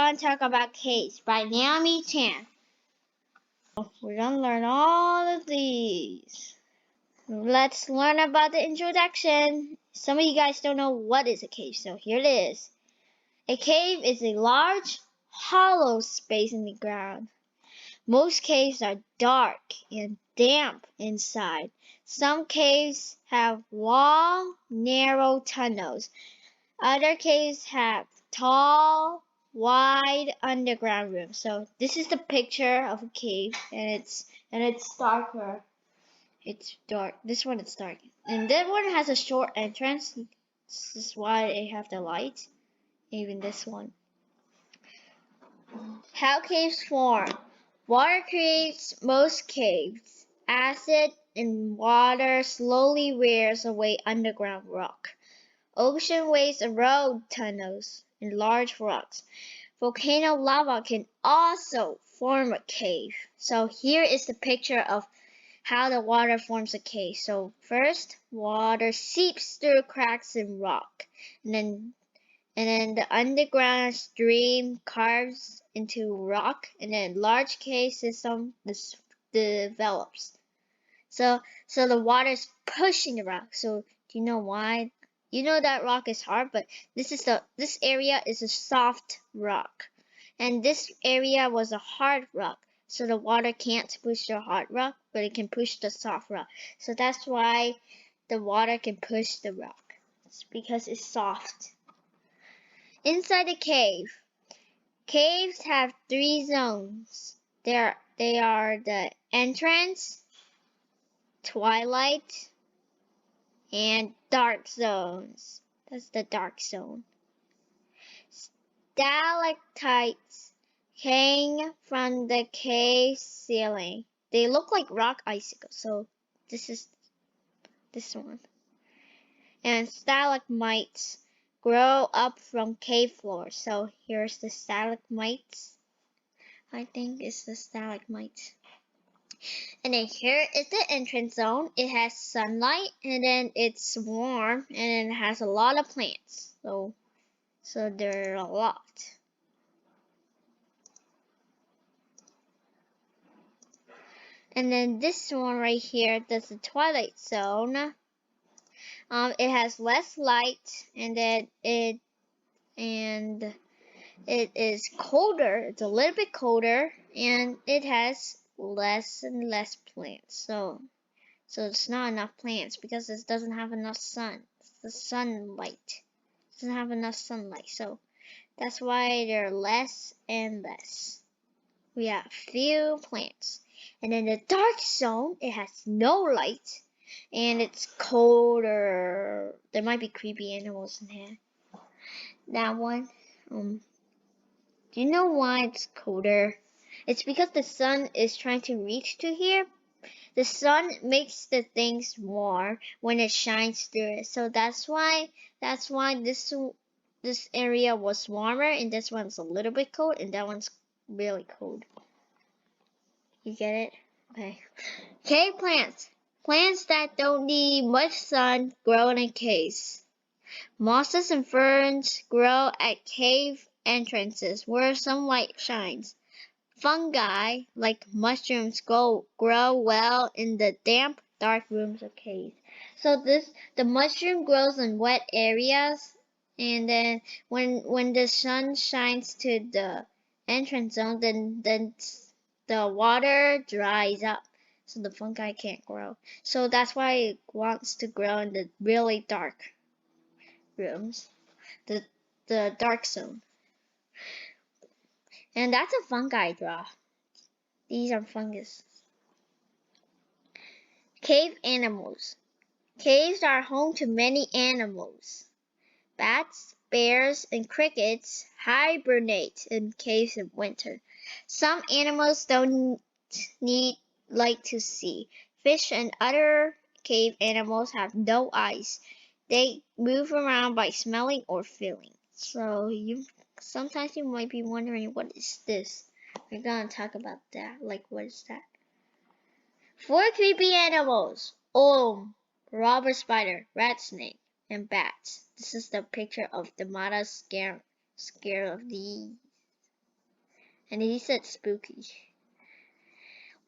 gonna talk about Caves by Naomi Chan. We're gonna learn all of these. Let's learn about the introduction. Some of you guys don't know what is a cave, so here it is. A cave is a large, hollow space in the ground. Most caves are dark and damp inside. Some caves have long, narrow tunnels. Other caves have tall, wide underground rooms. So this is the picture of a cave, and it's darker. It's dark. This one is dark, and that one has a short entrance. This is why they have the light. Even this one. How caves form. Water creates most caves. Acid in water slowly wears away underground rock. Ocean waves erode tunnels in large rocks. Volcano lava can also form a cave. So here is the picture of how the water forms a cave. So first, water seeps through cracks in rock, and then the underground stream carves into rock, and then large cave system develops. So the water is pushing the rock. So do you know why? You know that rock is hard, but this area is a soft rock, and this area was a hard rock. So the water can't push the hard rock, but it can push the soft rock. So that's why the water can push the rock. It's because it's soft. Inside the cave. Caves have three zones. They are the entrance, twilight, and dark zones. That's the dark zone. Stalactites hang from the cave ceiling. They look like rock icicles. So this is this one. And stalagmites grow up from cave floors. So here's the stalagmites. I think it's the stalagmites. And then here is the entrance zone. It has sunlight, and then it's warm, and then it has a lot of plants. So there are a lot. And then this one right here, that's the twilight zone. It has less light, and then it is colder. It's a little bit colder, and it has less and less plants. So it's not enough plants because it doesn't have enough sun. The sunlight doesn't have enough sunlight. So that's why there are less and less. We have few plants. And in the dark zone, it has no light, and it's colder. There might be creepy animals in here. That one. Do you know why it's colder? It's because the sun is trying to reach to here. The sun makes the things warm when it shines through it. So that's why this area was warmer, and this one's a little bit cold, and that one's really cold. You get it? Okay. Cave plants. Plants that don't need much sun grow in caves. Mosses and ferns grow at cave entrances where sunlight shines. Fungi, like mushrooms, grow well in the damp, dark rooms of caves. So the mushroom grows in wet areas, and then when the sun shines to the entrance zone, then the water dries up, so the fungi can't grow. So that's why it wants to grow in the really dark rooms, the dark zone. And that's a fungi draw. These are fungus. Cave animals. Caves are home to many animals. Bats, bears, and crickets hibernate in caves in winter. Some animals don't need light to see. Fish and other cave animals have no eyes. They move around by smelling or feeling. So sometimes you might be wondering, what is this? We're gonna talk about that. Like, what is that? 4 creepy animals. Robber spider, rat snake, and bats. This is the picture of the mother scared of these. And he said spooky.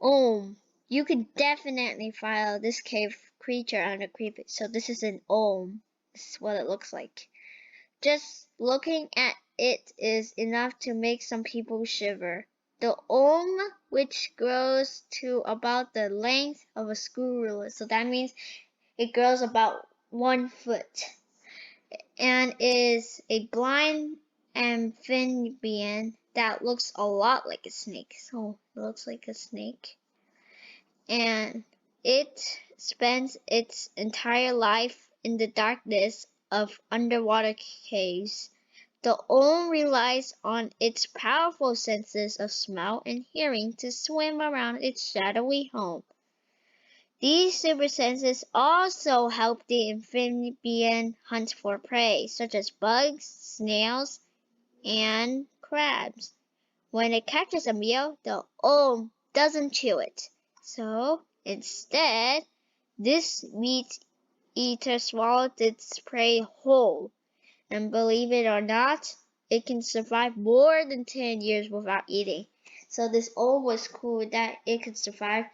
You could definitely file this cave creature under creepy. So this is an This is what it looks like. Just looking at it is enough to make some people shiver. The which grows to about the length of a school ruler. So that means it grows about 1 foot. And is a blind amphibian that looks a lot like a snake. So it looks like a snake. And it spends its entire life in the darkness of underwater caves. The relies on its powerful senses of smell and hearing to swim around its shadowy home. These super senses also help the amphibian hunt for prey, such as bugs, snails, and crabs. When it catches a meal, the doesn't chew it. So, instead, this meat eater swallows its prey whole. And believe it or not, it can survive more than 10 years without eating. So this was cool that it could survive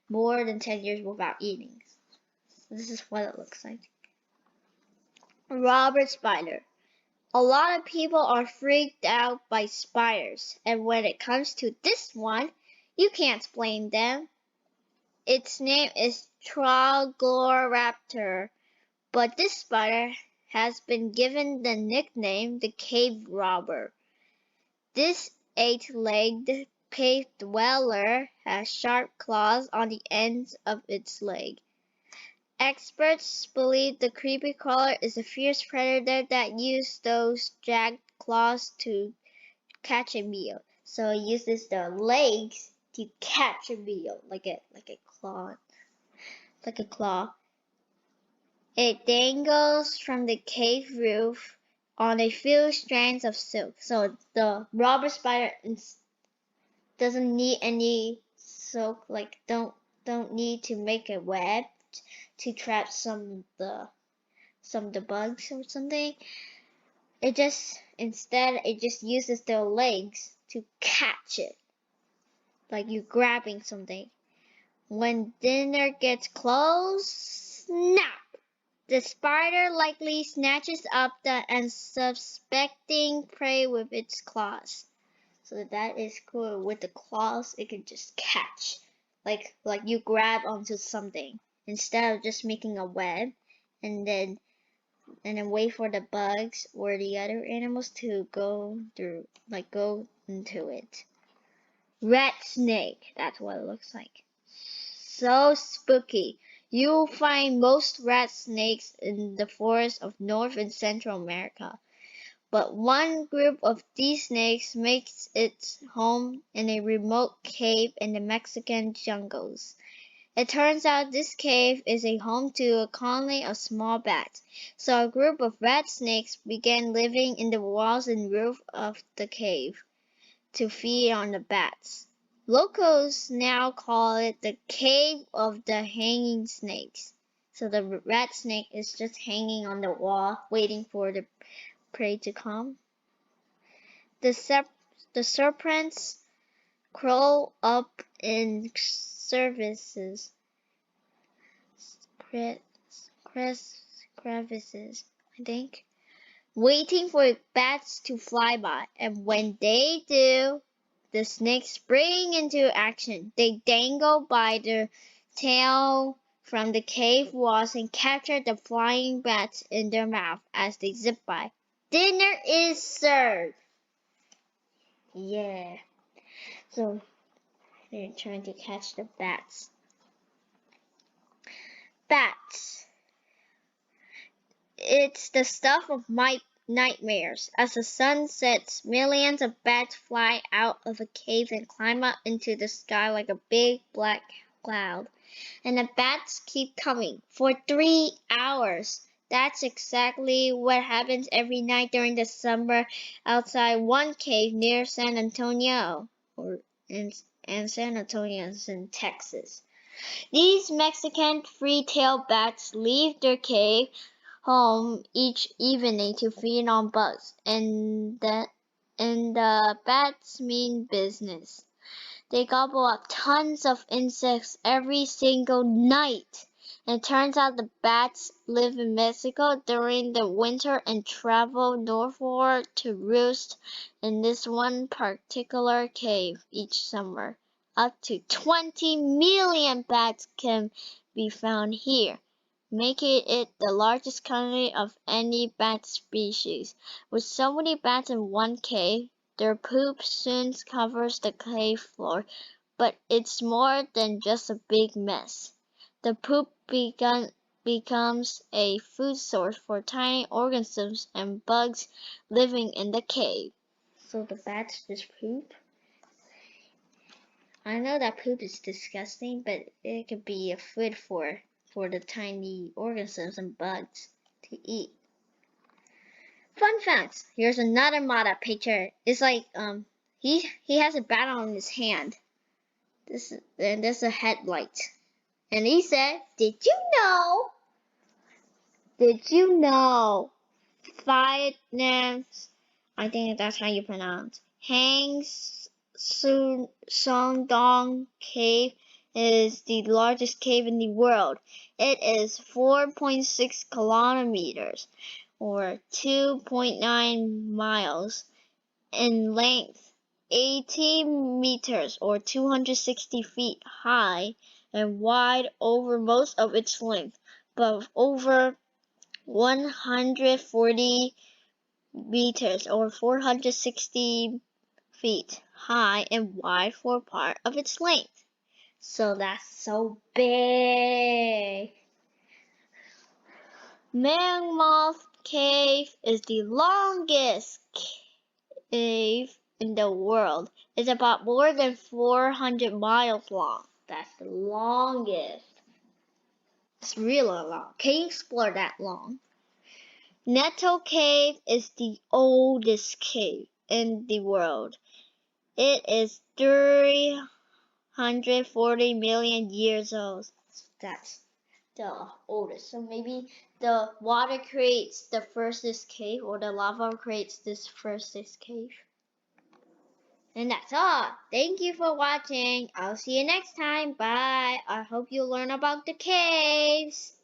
more than 10 years without eating. This is what it looks like. Robber spider. A lot of people are freaked out by spiders, and when it comes to this one, you can't blame them. Its name is Troglodyte, but this spider has been given the nickname the cave robber. This 8-legged cave dweller has sharp claws on the ends of its leg. Experts believe the creepy crawler is a fierce predator that uses those jagged claws to catch a meal. So it uses the legs to catch a meal, like a claw, like a claw. It dangles from the cave roof on a few strands of silk. So the robber spider doesn't need any silk, like don't need to make a web to trap some of the bugs or something. It just uses their legs to catch it, like you grabbing something. When dinner gets close, snap! The spider likely snatches up the unsuspecting prey with its claws. So that is cool. With the claws, it can just catch, like you grab onto something instead of just making a web, and then wait for the bugs or the other animals to go into it. Rat snake, that's what it looks like. So spooky. You'll find most rat snakes in the forests of North and Central America. But one group of these snakes makes its home in a remote cave in the Mexican jungles. It turns out this cave is a home to a colony of small bats, so a group of rat snakes began living in the walls and roof of the cave to feed on the bats. Locals now call it the Cave of the Hanging Snakes. So the rat snake is just hanging on the wall, waiting for the prey to come. The serpents crawl up in crevices, I think, waiting for bats to fly by. And when they do, the snakes spring into action. They dangle by their tail from the cave walls and capture the flying bats in their mouth as they zip by. Dinner is served. Yeah. So they're trying to catch the bats. Bats. It's the stuff of my nightmares. As the sun sets, millions of bats fly out of a cave and climb up into the sky like a big black cloud. And the bats keep coming for 3 hours. That's exactly what happens every night during the summer outside one cave near San Antonio, and San Antonio is in Texas. These Mexican free-tailed bats leave their cave home each evening to feed on bugs, and and the bats mean business. They gobble up tons of insects every single night. And it turns out the bats live in Mexico during the winter and travel northward to roost in this one particular cave each summer. Up to 20 million bats can be found here, making it the largest colony of any bat species. With so many bats in one cave, their poop soon covers the cave floor, but it's more than just a big mess. The poop becomes a food source for tiny organisms and bugs living in the cave. So the bats just poop? I know that poop is disgusting, but it could be a food for the tiny organisms and bugs to eat. Fun facts. Here's another Mata picture. It's like he has a bat on his hand. There's a headlight. And he said, Did you know? Did you know? Vietnam's, I think that's how you pronounce, Hang Song Dong Cave is the largest cave in the world. It is 4.6 kilometers or 2.9 miles in length, 80 meters or 260 feet high, and wide over most of its length, but over 140 meters or 460 feet high and wide for part of its length. So that's so big. Mammoth Cave is the longest cave in the world. It's about more than 400 miles long. That's the longest. It's really long. Can you explore that long? Nettle Cave is the oldest cave in the world. It is 340 million years old. That's the oldest. So maybe the water creates the firstest cave, or the lava creates this firstest cave. And that's all. Thank you for watching. I'll see you next time. Bye. I hope you learn about the caves.